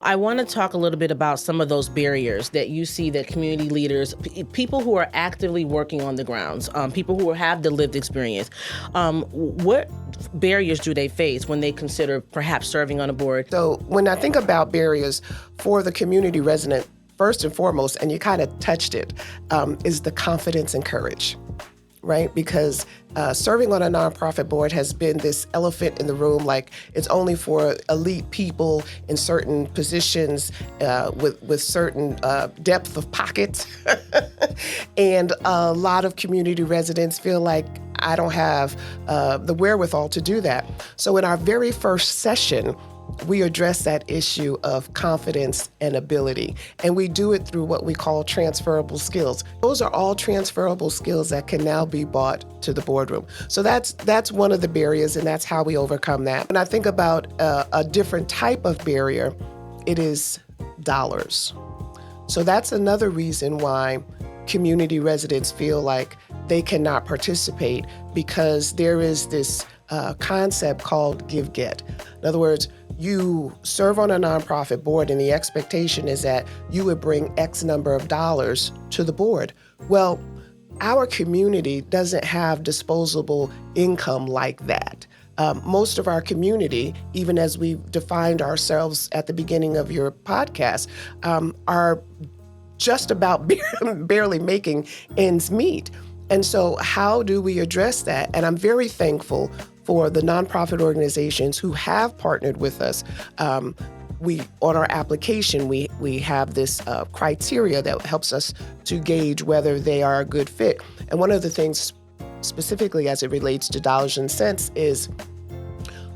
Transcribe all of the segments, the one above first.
I want to talk a little bit about some of those barriers that you see that community leaders, people who are actively working on the grounds, people who have the lived experience, what barriers do they face when they consider perhaps serving on a board? So when I think about barriers for the community resident, first and foremost, and you kind of touched it, is the confidence and courage, right? Because serving on a nonprofit board has been this elephant in the room, like it's only for elite people in certain positions with certain depth of pockets. And a lot of community residents feel like I don't have the wherewithal to do that. So in our very first session, we address that issue of confidence and ability, and we do it through what we call transferable skills. Those are all transferable skills that can now be brought to the boardroom. So that's one of the barriers, and that's how we overcome that. When I think about a different type of barrier, it is dollars. So that's another reason why community residents feel like they cannot participate, because there is this concept called give-get. In other words, you serve on a nonprofit board and the expectation is that you would bring X number of dollars to the board. Well, our community doesn't have disposable income like that. Most of our community, even as we defined ourselves at the beginning of your podcast, are just about barely making ends meet. And so how do we address that? And I'm very thankful for the nonprofit organizations who have partnered with us. On our application, we have this criteria that helps us to gauge whether they are a good fit. And one of the things specifically as it relates to dollars and cents is,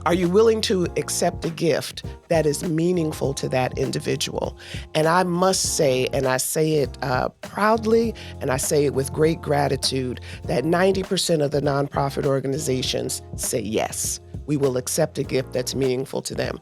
are you willing to accept a gift that is meaningful to that individual? And I must say, and I say it proudly, and I say it with great gratitude, that 90% of the nonprofit organizations say yes. We will accept a gift that's meaningful to them.